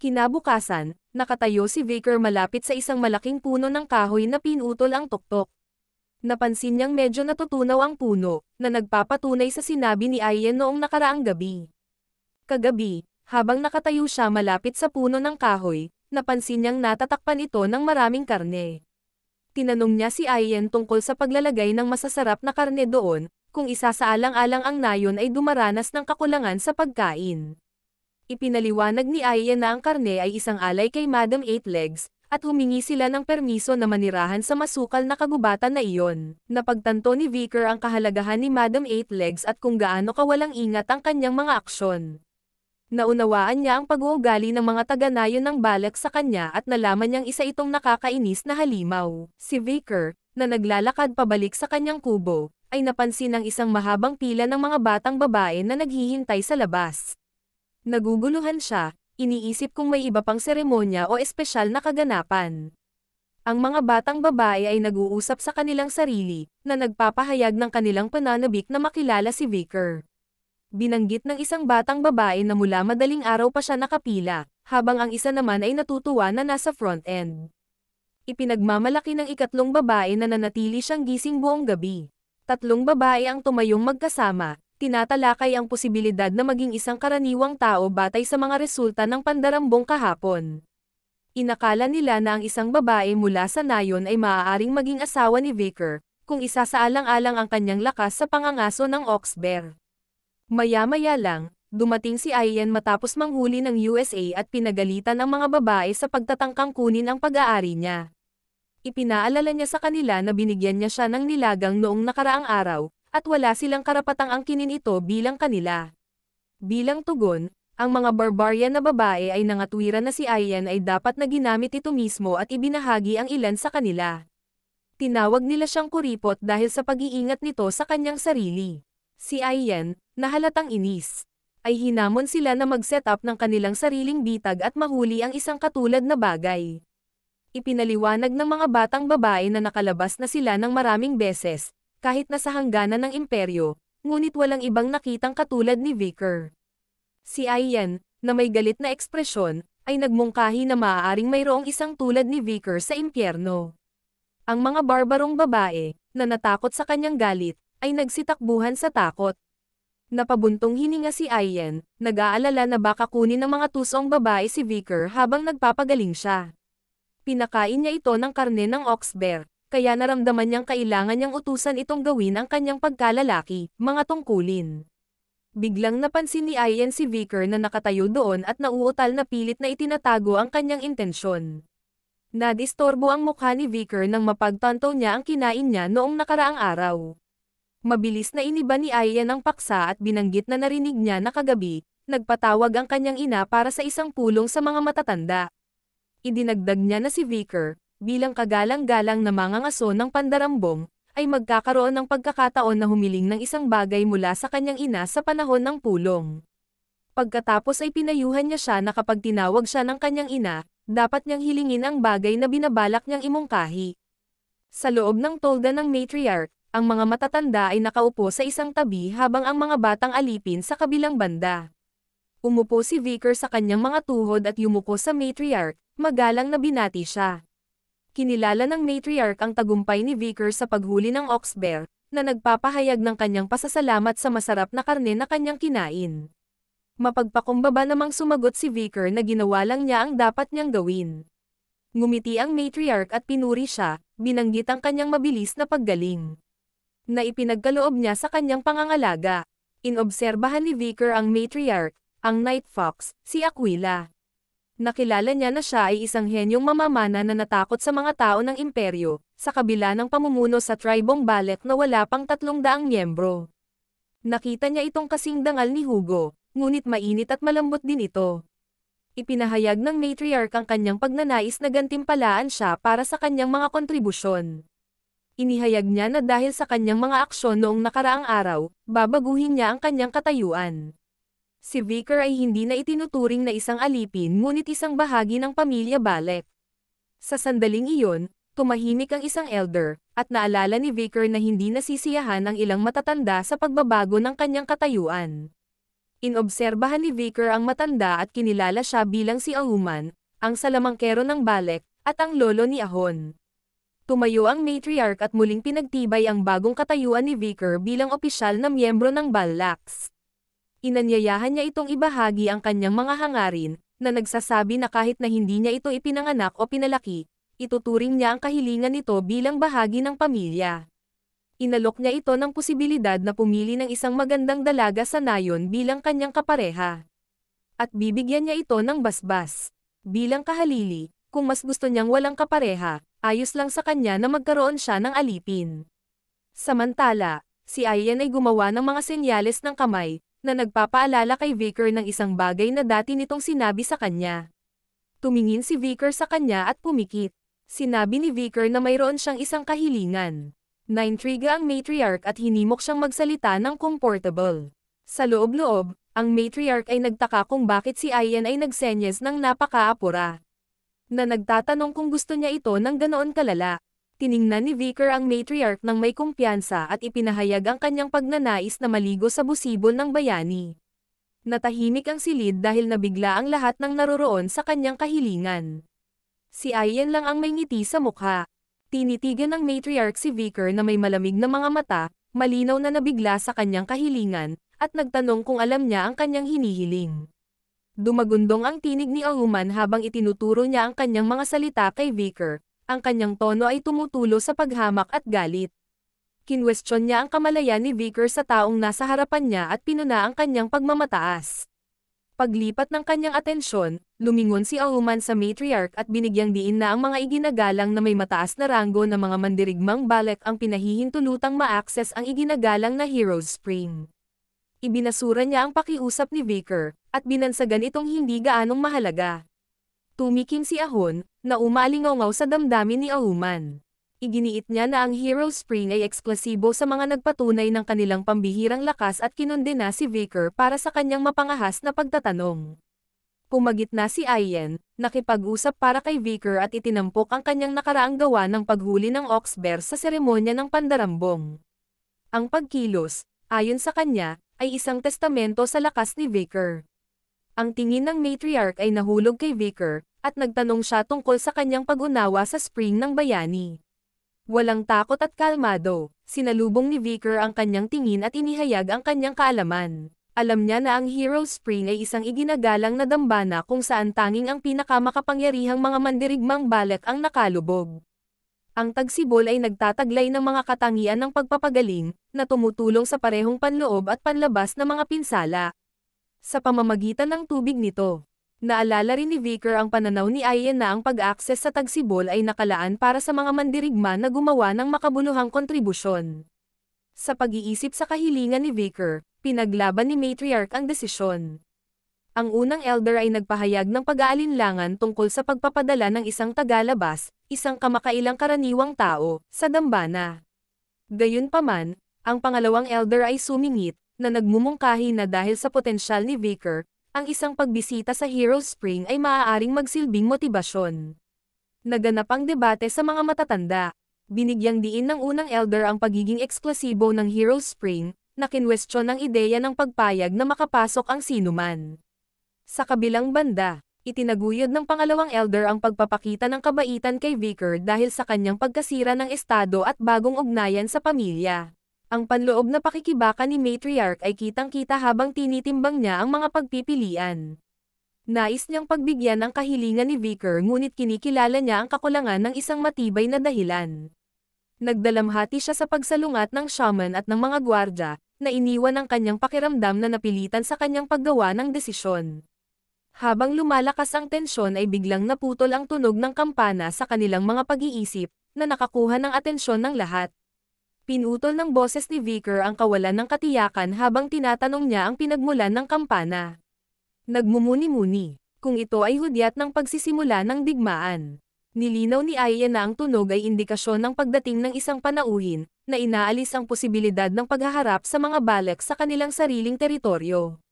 Kinabukasan, nakatayo si Vicar malapit sa isang malaking puno ng kahoy na pinutol ang tuktok. Napansin niyang medyo natutunaw ang puno, na nagpapatunay sa sinabi ni Ian noong nakaraang gabi. Kagabi, habang nakatayo siya malapit sa puno ng kahoy, napansin niyang natatakpan ito ng maraming karne. Tinanong niya si Ian tungkol sa paglalagay ng masasarap na karne doon, kung isasaalang-alang ang nayon ay dumaranas ng kakulangan sa pagkain. Ipinaliwanag ni Ian na ang karne ay isang alay kay Madam Eightlegs, at humingi sila ng permiso na manirahan sa masukal na kagubatan na iyon. Napagtanto ni Vicar ang kahalagahan ni Madam Eightlegs at kung gaano kawalang ingat ang kanyang mga aksyon. Naunawaan niya ang pag-uugali ng mga taga-nayon ng Balak sa kanya at nalaman niyang isa itong nakakainis na halimaw. Si Vicar, na naglalakad pabalik sa kanyang kubo, ay napansin ang isang mahabang pila ng mga batang babae na naghihintay sa labas. Naguguluhan siya, iniisip kung may iba pang seremonya o espesyal na kaganapan. Ang mga batang babae ay nag-uusap sa kanilang sarili, na nagpapahayag ng kanilang pananabik na makilala si Vicar. Binanggit ng isang batang babae na mula madaling araw pa siya nakapila, habang ang isa naman ay natutuwa na nasa front end. Ipinagmamalaki ng ikatlong babae na nanatili siyang gising buong gabi. Tatlong babae ang tumayong magkasama, tinatalakay ang posibilidad na maging isang karaniwang tao batay sa mga resulta ng pandarambong kahapon. Inakala nila na ang isang babae mula sa nayon ay maaaring maging asawa ni Vicar, kung isasaalang-alang ang kanyang lakas sa pangangaso ng ox bear. Maya-maya lang, dumating si Ian matapos manghuli ng USA at pinagalitan ang mga babae sa pagtatangkang kunin ang pag-aari niya. Ipinaalala niya sa kanila na binigyan niya siya ng nilagang noong nakaraang araw, at wala silang karapatang angkinin ito bilang kanila. Bilang tugon, ang mga barbarian na babae ay nangatwiran na si Ian ay dapat na ginamit ito mismo at ibinahagi ang ilan sa kanila. Tinawag nila siyang kuripot dahil sa pag-iingat nito sa kanyang sarili. Si Ian, na halatang inis, ay hinamon sila na mag-set up ng kanilang sariling bitag at mahuli ang isang katulad na bagay. Ipinaliwanag ng mga batang babae na nakalabas na sila ng maraming beses, kahit nasa hangganan ng imperyo, ngunit walang ibang nakitang katulad ni Vicar. Si Ian, na may galit na ekspresyon, ay nagmungkahi na maaaring mayroong isang tulad ni Vicar sa impyerno. Ang mga barbarong babae, na natakot sa kanyang galit, ay nagsitakbuhan sa takot. Napabuntong hininga si Ian, nag-aalala na baka kunin ng mga tusong babae si Vicar habang nagpapagaling siya. Pinakain niya ito ng karne ng ox bear, kaya naramdaman niyang kailangan niyang utusan itong gawin ang kanyang pagkalalaki, mga tungkulin. Biglang napansin ni Ian si Vicar na nakatayo doon at nauutal na pilit na itinatago ang kanyang intensyon. Nadistorbo ang mukha ni Vicar nang mapagtanto niya ang kinain niya noong nakaraang araw. Mabilis na iniba ni Ian ang paksa at binanggit na narinig niya na kagabi, nagpatawag ang kanyang ina para sa isang pulong sa mga matatanda. Idinagdag niya na si Vicar, bilang kagalang-galang na mangangaso ng pandarambong, ay magkakaroon ng pagkakataon na humiling ng isang bagay mula sa kanyang ina sa panahon ng pulong. Pagkatapos ay pinayuhan niya siya na kapag tinawag siya ng kanyang ina, dapat niyang hilingin ang bagay na binabalak niyang imungkahi. Sa loob ng tolda ng matriarch, ang mga matatanda ay nakaupo sa isang tabi habang ang mga batang alipin sa kabilang banda. Umupo si Vicar sa kanyang mga tuhod at yumuko sa matriarch, magalang na binati siya. Kinilala ng matriarch ang tagumpay ni Vicar sa paghuli ng ox bear, na nagpapahayag ng kanyang pasasalamat sa masarap na karne na kanyang kinain. Mapagpakumbaba namang sumagot si Vicar na ginawa lang niya ang dapat niyang gawin. Ngumiti ang matriarch at pinuri siya, binanggit ang kanyang mabilis na paggaling na ipinagkaloob niya sa kanyang pangangalaga. Inobserbahan ni Vicar ang matriarch, ang Night Fox, si Aquila. Nakilala niya na siya ay isang henyong mamamana na natakot sa mga tao ng imperyo, sa kabila ng pamumuno sa tribong Balak na wala pang 300 miyembro. Nakita niya itong kasing dangal ni Hugo, ngunit mainit at malambot din ito. Ipinahayag ng matriarch ang kanyang pagnanais na gantimpalaan siya para sa kanyang mga kontribusyon. Inihayag niya na dahil sa kanyang mga aksyon noong nakaraang araw, babaguhin niya ang kanyang katayuan. Si Vicar ay hindi na itinuturing na isang alipin ngunit isang bahagi ng pamilya Balak. Sa sandaling iyon, tumahimik ang isang elder, at naalala ni Vicar na hindi nasisiyahan ang ilang matatanda sa pagbabago ng kanyang katayuan. Inobserbahan ni Vicar ang matanda at kinilala siya bilang si Auman, ang salamangkero ng Balek, at ang lolo ni Ahon. Tumayo ang matriarch at muling pinagtibay ang bagong katayuan ni Vicar bilang opisyal na miyembro ng Ballax. Inanyayahan niya itong ibahagi ang kanyang mga hangarin, na nagsasabi na kahit na hindi niya ito ipinanganak o pinalaki, ituturing niya ang kahilingan nito bilang bahagi ng pamilya. Inalok niya ito ng posibilidad na pumili ng isang magandang dalaga sa nayon bilang kanyang kapareha. At bibigyan niya ito ng basbas. Bilang kahalili, kung mas gusto niyang walang kapareha, ayos lang sa kanya na magkaroon siya ng alipin. Samantala, si Ayan ay gumawa ng mga senyales ng kamay, na nagpapaalala kay Vicar ng isang bagay na dati nitong sinabi sa kanya. Tumingin si Vicar sa kanya at pumikit. Sinabi ni Vicar na mayroon siyang isang kahilingan. Naintriga ang matriarch at hinimok siyang magsalita ng comfortable. Sa loob-loob, ang matriarch ay nagtaka kung bakit si Ayan ay nagsenyas ng napakaapura. Na nagtatanong kung gusto niya ito ng ganoon kalala. Tiningnan ni Vicar ang matriarch ng may kumpiyansa at ipinahayag ang kanyang pagnanais na maligo sa busibol ng bayani. Natahimik ang silid dahil nabigla ang lahat ng naroroon sa kanyang kahilingan. Si Ayan lang ang may ngiti sa mukha. Tinitigan ng matriarch si Vicar na may malamig na mga mata, malinaw na nabigla sa kanyang kahilingan, at nagtanong kung alam niya ang kanyang hinihiling. Dumagundong ang tinig ni Auman habang itinuturo niya ang kanyang mga salita kay Vicar. Ang kanyang tono ay tumutulo sa paghamak at galit. Kinwestiyon niya ang kamalayan ni Vicar sa taong nasa harapan niya at pinuna ang kanyang pagmamataas. Paglipat ng kanyang atensyon, lumingon si Auman sa matriarch at binigyang diin na ang mga iginagalang na may mataas na ranggo na mga mandirigmang Balek ang pinahihintulutang ma-access ang iginagalang na Heroes Spring. Ibinasura niya ang pakiusap ni Vicar, at binansagan itong hindi gaanong mahalaga. Tumikim si Ahon, na umalingaw sa damdamin ni Auman. Iginiit niya na ang Hero Spring ay eksklusibo sa mga nagpatunay ng kanilang pambihirang lakas at kinondena si Vicar para sa kanyang mapangahas na pagtatanong. Pumagit na si Ayan, nakipag-usap para kay Vicar at itinampok ang kanyang nakaraang gawa ng paghuli ng ox bear sa seremonya ng pandarambong. Ang pagkilos, ayon sa kanya, ay isang testamento sa lakas ni Vicar. Ang tingin ng matriarch ay nahulog kay Vicar, at nagtanong siya tungkol sa kanyang pag-unawa sa spring ng bayani. Walang takot at kalmado, sinalubong ni Vicar ang kanyang tingin at inihayag ang kanyang kaalaman. Alam niya na ang Hero Spring ay isang iginagalang na dambana kung saan tanging ang pinakamakapangyarihang mga mandirigmang Balek ang nakalubog. Ang tagsibol ay nagtataglay ng mga katangian ng pagpapagaling, na tumutulong sa parehong panloob at panlabas na mga pinsala. Sa pamamagitan ng tubig nito, naalala rin ni Vicar ang pananaw ni Ayan na ang pag-access sa tagsibol ay nakalaan para sa mga mandirigma na gumawa ng makabuluhang kontribusyon. Sa pag-iisip sa kahilingan ni Vicar, pinaglaban ni matriarch ang desisyon. Ang unang elder ay nagpahayag ng pag-aalinlangan tungkol sa pagpapadala ng isang tagalabas, isang kamakailang karaniwang tao, sa dambana. Gayunpaman, ang pangalawang elder ay sumingit, na nagmumungkahi na dahil sa potensyal ni Vicar, ang isang pagbisita sa Hero Spring ay maaaring magsilbing motibasyon. Naganap ang debate sa mga matatanda. Binigyang diin ng unang elder ang pagiging eksklusibo ng Hero Spring, na kinwestiyon ang ideya ng pagpayag na makapasok ang sinuman. Sa kabilang banda, itinaguyod ng pangalawang elder ang pagpapakita ng kabaitan kay Vicar dahil sa kanyang pagkasira ng estado at bagong ugnayan sa pamilya. Ang panloob na pakikibaka ni matriarch ay kitang-kita habang tinitimbang niya ang mga pagpipilian. Nais niyang pagbigyan ang kahilingan ni Vicar ngunit kinikilala niya ang kakulangan ng isang matibay na dahilan. Nagdalamhati siya sa pagsalungat ng shaman at ng mga gwardya, na iniwan ang kanyang pakiramdam na napilitan sa kanyang paggawa ng desisyon. Habang lumalakas ang tensyon ay biglang naputol ang tunog ng kampana sa kanilang mga pag-iisip, na nakakuha ng atensyon ng lahat. Pinutol ng boses ni Vicar ang kawalan ng katiyakan habang tinatanong niya ang pinagmulan ng kampana. Nagmumuni-muni, kung ito ay hudyat ng pagsisimula ng digmaan. Nilinaw ni Ayan na ang tunog ay indikasyon ng pagdating ng isang panauhin, na inaalis ang posibilidad ng paghaharap sa mga Balek sa kanilang sariling teritoryo.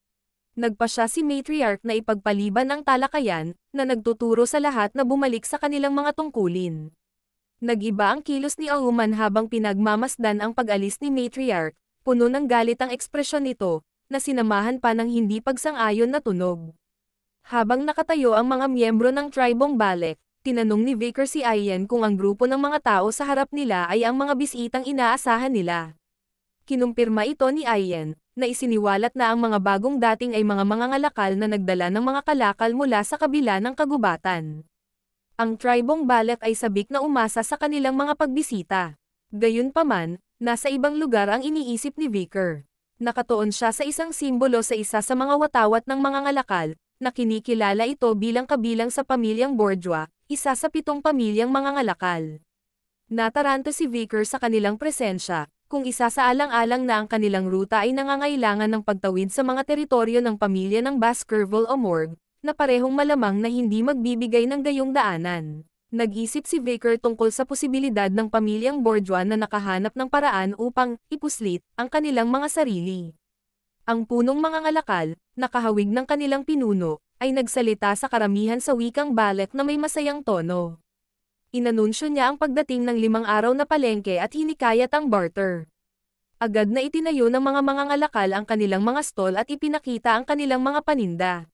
Nagpasya si matriarch na ipagpaliban ang talakayan, na nagtuturo sa lahat na bumalik sa kanilang mga tungkulin. Nag-iba ang kilos ni Auman habang pinagmamasdan ang pag-alis ni matriarch, puno ng galit ang ekspresyon nito, na sinamahan pa ng hindi pagsang-ayon na tunog. Habang nakatayo ang mga miyembro ng tribong Balek, tinanong ni Vicar si Ian kung ang grupo ng mga tao sa harap nila ay ang mga bisitang inaasahan nila. Kinumpirma ito ni Ian, na isiniwalat na ang mga bagong dating ay mga mangangalakal na nagdala ng mga kalakal mula sa kabila ng kagubatan. Ang tribong Balek ay sabik na umasa sa kanilang mga pagbisita. Gayunpaman, nasa ibang lugar ang iniisip ni Vicar. Nakatuon siya sa isang simbolo sa isa sa mga watawat ng mga ngalakal, na kinikilala ito bilang kabilang sa pamilyang Bourgeois, isa sa 7 pamilyang mga ngalakal. Nataranta si Vicar sa kanilang presensya, kung isa sa alang-alang na ang kanilang ruta ay nangangailangan ng pagtawid sa mga teritoryo ng pamilya ng Baskerville o Morgue, na parehong malamang na hindi magbibigay ng gayong daanan. Nag-isip si Vicar tungkol sa posibilidad ng pamilyang Bourgeois na nakahanap ng paraan upang ipuslit ang kanilang mga sarili. Ang punong mga ngalakal, nakahawig ng kanilang pinuno, ay nagsalita sa karamihan sa wikang Balek na may masayang tono. Inanunsyo niya ang pagdating ng 5 araw na palengke at hinikayat ang barter. Agad na itinayo ng mga mangangalakal ang kanilang mga stall at ipinakita ang kanilang mga paninda.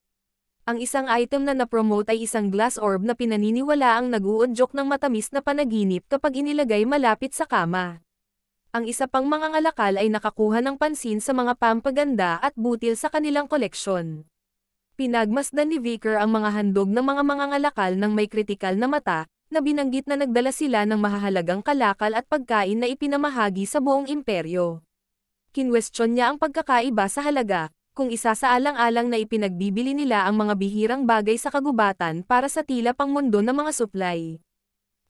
Ang isang item na napromote ay isang glass orb na pinaniniwalaang nag-uudyok ng matamis na panaginip kapag inilagay malapit sa kama. Ang isa pang mangangalakal ay nakakuha ng pansin sa mga pampaganda at butil sa kanilang koleksyon. Pinagmasdan ni Vicar ang mga handog ng mga mangangalakal ng may kritikal na mata, na binanggit na nagdala sila ng mahahalagang kalakal at pagkain na ipinamahagi sa buong imperyo. Kinwestiyon niya ang pagkakaiba sa halaga, kung isa sa alang-alang na ipinagbibili nila ang mga bihirang bagay sa kagubatan para sa tila pangmundo ng mga supply.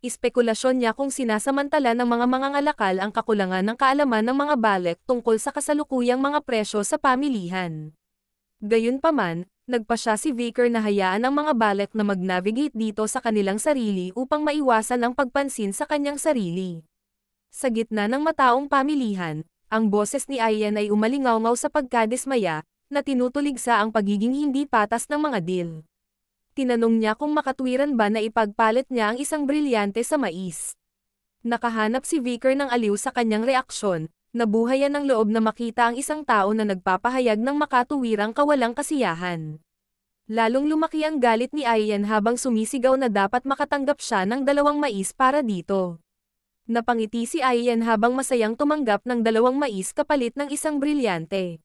Espekulasyon niya kung sinasamantala ng mga mangangalakal ang kakulangan ng kaalaman ng mga Balek tungkol sa kasalukuyang mga presyo sa pamilihan. Gayunpaman, nagpasya si Vicar na hayaan ang mga Balek na mag-navigate dito sa kanilang sarili upang maiwasan ang pagpansin sa kanyang sarili. Sa gitna ng mataong pamilihan, ang boses ni Ian ay umalingaw sa pagkadismaya, na tinutuligsa ang pagiging hindi patas ng mga deal. Tinanong niya kung makatwiran ba na ipagpalit niya ang isang brilyante sa mais. Nakahanap si Vicar ng aliw sa kanyang reaksyon, nabuhayan ng loob na makita ang isang tao na nagpapahayag ng makatuwirang kawalang kasiyahan. Lalong lumaki ang galit ni Ian habang sumisigaw na dapat makatanggap siya ng 2 mais para dito. Napangiti si Ian habang masayang tumanggap ng 2 mais kapalit ng isang brilyante.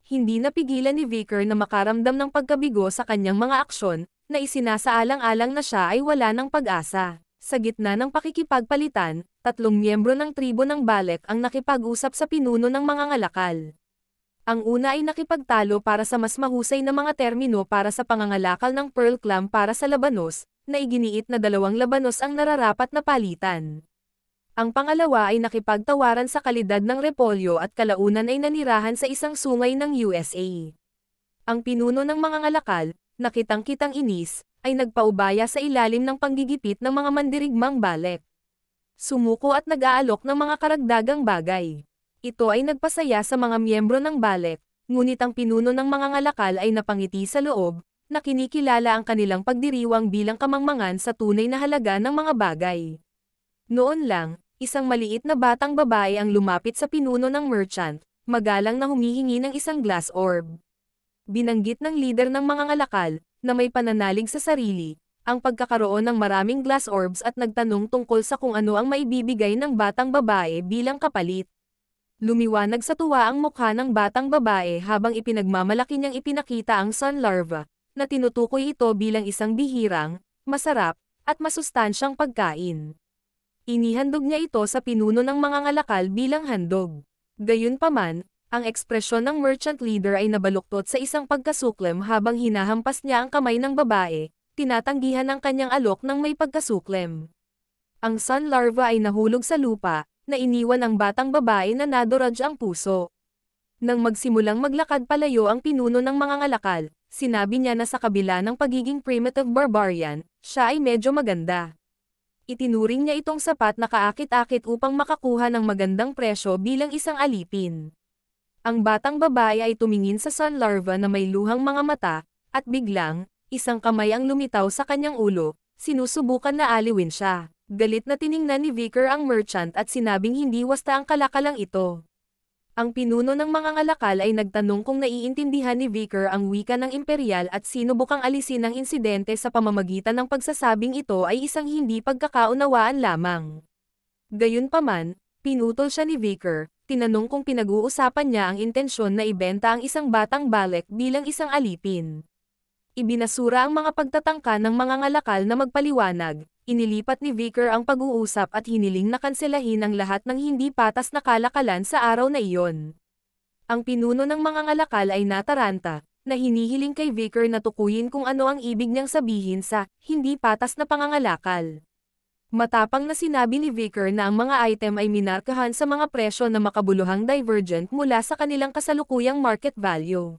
Hindi napigilan ni Vicar na makaramdam ng pagkabigo sa kanyang mga aksyon, na isinasaalang-alang na siya ay wala ng pag-asa. Sa gitna ng pakikipagpalitan, 3 miyembro ng tribo ng Balek ang nakipag-usap sa pinuno ng mga ngalakal. Ang una ay nakipagtalo para sa mas mahusay na mga termino para sa pangangalakal ng Pearl Clam para sa labanos, na iginiit na 2 labanos ang nararapat na palitan. Ang pangalawa ay nakipagtawaran sa kalidad ng repolyo at kalaunan ay nanirahan sa isang sungay ng USA. Ang pinuno ng mga ngalakal, na kitang-kitang inis, ay nagpaubaya sa ilalim ng panggigipit ng mga mandirigmang Balek. Sumuko at nag-aalok ng mga karagdagang bagay. Ito ay nagpasaya sa mga miyembro ng Balek, ngunit ang pinuno ng mga ngalakal ay napangiti sa loob, na kinikilala ang kanilang pagdiriwang bilang kamangmangan sa tunay na halaga ng mga bagay. Noon lang, isang maliit na batang babae ang lumapit sa pinuno ng merchant, magalang na humihingi ng isang glass orb. Binanggit ng leader ng mga ngalakal, na may pananalig sa sarili, ang pagkakaroon ng maraming glass orbs at nagtanong tungkol sa kung ano ang maibibigay ng batang babae bilang kapalit. Lumiwanag sa tuwa ang mukha ng batang babae habang ipinagmamalaki niyang ipinakita ang sun larva, na tinutukoy ito bilang isang bihirang, masarap, at masustansyang pagkain. Inihandog niya ito sa pinuno ng mga ngalakal bilang handog. Gayunpaman, ang ekspresyon ng merchant leader ay nabaluktot sa isang pagkasuklem habang hinahampas niya ang kamay ng babae, tinatanggihan ang kanyang alok ng may pagkasuklem. Ang sun larva ay nahulog sa lupa, na iniwan ang batang babae na naduraj ang puso. Nang magsimulang maglakad palayo ang pinuno ng mga ngalakal, sinabi niya na sa kabila ng pagiging primitive barbarian, siya ay medyo maganda. Itinuring niya itong sapat na kaakit-akit upang makakuha ng magandang presyo bilang isang alipin. Ang batang babae ay tumingin sa sun larva na may luhang mga mata, at biglang, isang kamay ang lumitaw sa kanyang ulo, sinusubukan na aliwin siya. Galit na tiningnan ni Vicar ang merchant at sinabing hindi wasta ang kalakalang ito. Ang pinuno ng mga ngalakal ay nagtanong kung naiintindihan ni Vicar ang wika ng imperial at sinubukang alisin ang insidente sa pamamagitan ng pagsasabing ito ay isang hindi pagkakaunawaan lamang. Gayunpaman, pinutol siya ni Vicar, tinanong kung pinag-uusapan niya ang intensyon na ibenta ang isang batang Balek bilang isang alipin. Ibinasura ang mga pagtatangka ng mga ngalakal na magpaliwanag, inilipat ni Vicar ang pag-uusap at hiniling na kanselahin ang lahat ng hindi patas na kalakalan sa araw na iyon. Ang pinuno ng mga ngalakal ay nataranta, na hinihiling kay Vicar na tukuyin kung ano ang ibig niyang sabihin sa hindi patas na pangangalakal. Matapang na sinabi ni Vicar na ang mga item ay minarkahan sa mga presyo na makabuluhang divergent mula sa kanilang kasalukuyang market value.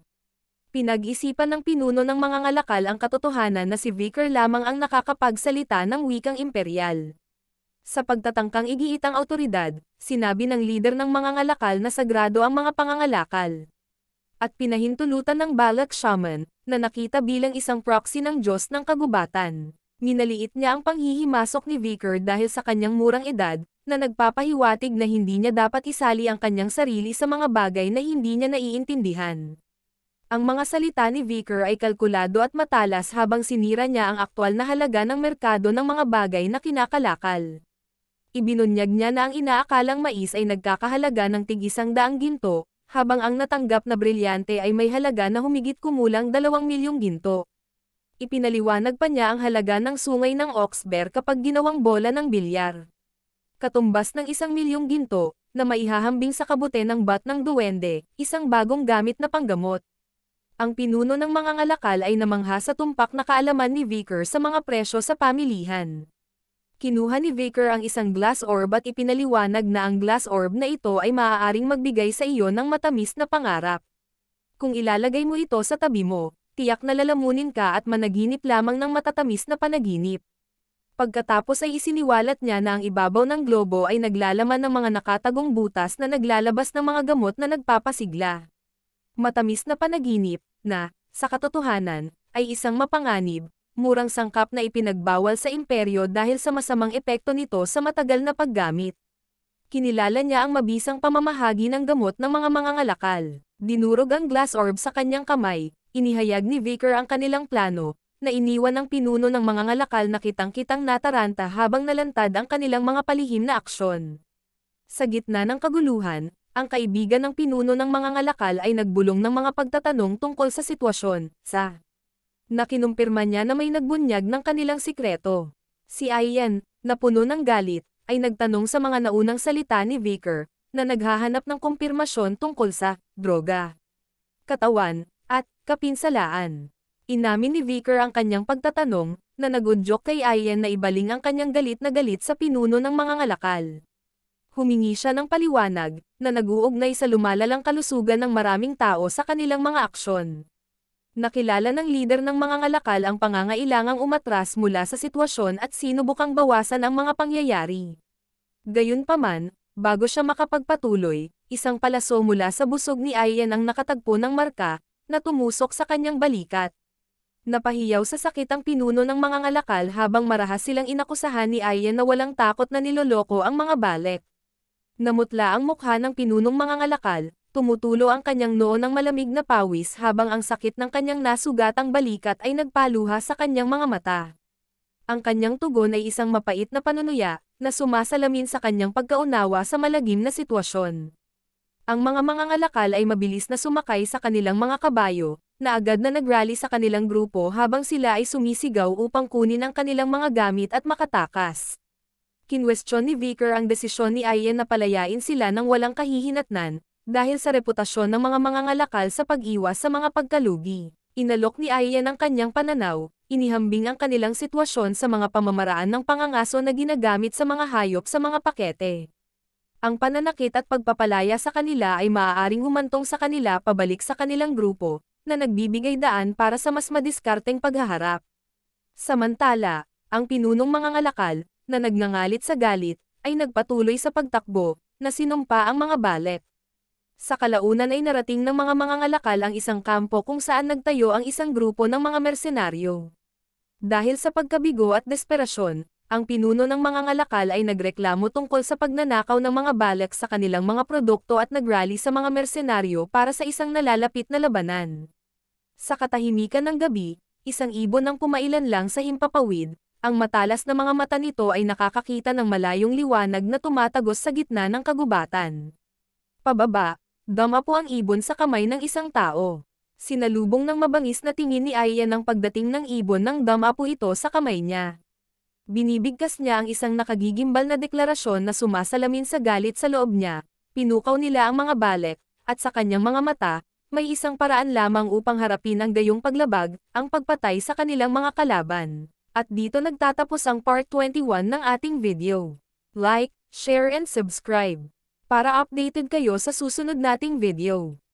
Pinag-isipan ng pinuno ng mga ngalakal ang katotohanan na si Vicar lamang ang nakakapagsalita ng wikang imperial. Sa pagtatangkang igiit ang autoridad, sinabi ng leader ng mga ngalakal na sagrado ang mga pangangalakal. At pinahintulutan ng Balak Shaman, na nakita bilang isang proxy ng Diyos ng kagubatan. Minaliit niya ang panghihimasok ni Vicar dahil sa kanyang murang edad, na nagpapahiwatig na hindi niya dapat isali ang kanyang sarili sa mga bagay na hindi niya naiintindihan. Ang mga salita ni Vicar ay kalkulado at matalas habang sinira niya ang aktwal na halaga ng merkado ng mga bagay na kinakalakal. Ibinunyag niya na ang inaakalang mais ay nagkakahalaga ng tig-100 ginto, habang ang natanggap na brilyante ay may halaga na humigit kumulang 2 milyong ginto. Ipinaliwanag pa niya ang halaga ng sungay ng oxbear kapag ginawang bola ng bilyar. Katumbas ng 1 milyong ginto, na maihahambing sa kabute ng bat ng duwende, isang bagong gamit na panggamot. Ang pinuno ng mga ngalakal ay namangha sa tumpak na kaalaman ni Vicar sa mga presyo sa pamilihan. Kinuha ni Vicar ang isang glass orb at ipinaliwanag na ang glass orb na ito ay maaaring magbigay sa iyo ng matamis na pangarap. Kung ilalagay mo ito sa tabi mo, tiyak na lalamunin ka at managinip lamang ng matatamis na panaginip. Pagkatapos ay isiniwalat niya na ang ibabaw ng globo ay naglalaman ng mga nakatagong butas na naglalabas ng mga gamot na nagpapasigla. Matamis na panaginip, na, sa katotohanan, ay isang mapanganib, murang sangkap na ipinagbawal sa imperyo dahil sa masamang epekto nito sa matagal na paggamit. Kinilala niya ang mabisang pamamahagi ng gamot ng mga mangangalakal. Dinurog ang glass orb sa kanyang kamay, inihayag ni Vicar ang kanilang plano, na iniwan ng pinuno ng mga ngalakal na kitang-kitang nataranta habang nalantad ang kanilang mga palihim na aksyon. Sa gitna ng kaguluhan, ang kaibigan ng pinuno ng mga ngalakal ay nagbulong ng mga pagtatanong tungkol sa sitwasyon, na kinumpirma niya na may nagbunyag ng kanilang sikreto. Si Ian, na puno ng galit, ay nagtanong sa mga naunang salita ni Vicar, na naghahanap ng kumpirmasyon tungkol sa droga, katawan, at kapinsalaan. Inamin ni Vicar ang kanyang pagtatanong, na nagudyok kay Ian na ibaling ang kanyang galit na galit sa pinuno ng mga ngalakal. Humingi siya ng paliwanag, na nag-uugnay sa lumalalang kalusugan ng maraming tao sa kanilang mga aksyon. Nakilala ng lider ng mga ngalakal ang pangangailangang umatras mula sa sitwasyon at sinubukang bawasan ang mga pangyayari. Gayunpaman, bago siya makapagpatuloy, isang palaso mula sa busog ni Ian ang nakatagpo ng marka, na tumusok sa kanyang balikat. Napahiyaw sa sakit ang pinuno ng mga ngalakal habang marahas silang inakusahan ni Ian na walang takot na niloloko ang mga Balek. Namutla ang mukha ng pinunong mga ngalakal, tumutulo ang kanyang noo ng malamig na pawis habang ang sakit ng kanyang nasugatang balikat ay nagpaluha sa kanyang mga mata. Ang kanyang tugon ay isang mapait na panunuya, na sumasalamin sa kanyang pagkaunawa sa malagim na sitwasyon. Ang mga ngalakal ay mabilis na sumakay sa kanilang mga kabayo, na agad na nagrally sa kanilang grupo habang sila ay sumisigaw upang kunin ang kanilang mga gamit at makatakas. Kinwestiyon ni Vicar ang desisyon ni Ian na palayain sila ng walang kahihinatnan, dahil sa reputasyon ng mga ngalakal sa pag-iwas sa mga pagkalugi. Inalok ni Ian ang kanyang pananaw, inihambing ang kanilang sitwasyon sa mga pamamaraan ng pangangaso na ginagamit sa mga hayop sa mga pakete. Ang pananakit at pagpapalaya sa kanila ay maaaring humantong sa kanila pabalik sa kanilang grupo, na nagbibigay daan para sa mas madiskarteng paghaharap. Samantala, ang pinunong mga ngalakal, na nagngangalit sa galit, ay nagpatuloy sa pagtakbo, na sinumpa ang mga Balek. Sa kalaunan ay narating ng mga ngalakal ang isang kampo kung saan nagtayo ang isang grupo ng mga mersenaryo. Dahil sa pagkabigo at desperasyon, Ang pinuno ng mga ngalakal ay nagreklamo tungkol sa pagnanakaw ng mga balak sa kanilang mga produkto at nagrally sa mga mersenaryo para sa isang nalalapit na labanan. Sa katahimikan ng gabi, isang ibon ang pumailan lang sa himpapawid. Ang matalas na mga mata nito ay nakakakita ng malayong liwanag na tumatagos sa gitna ng kagubatan. Pababa, dumapo ang ibon sa kamay ng isang tao. Sinalubong ng mabangis na tingin ni Aya ng pagdating ng ibon nang dumapo ito sa kamay niya. Binibigkas niya ang isang nakagigimbal na deklarasyon na sumasalamin sa galit sa loob niya. Pinukaw nila ang mga balek, at sa kanyang mga mata, may isang paraan lamang upang harapin ang gayong paglabag, ang pagpatay sa kanilang mga kalaban. At dito nagtatapos ang part 21 ng ating video. Like, share and subscribe para updated kayo sa susunod nating video.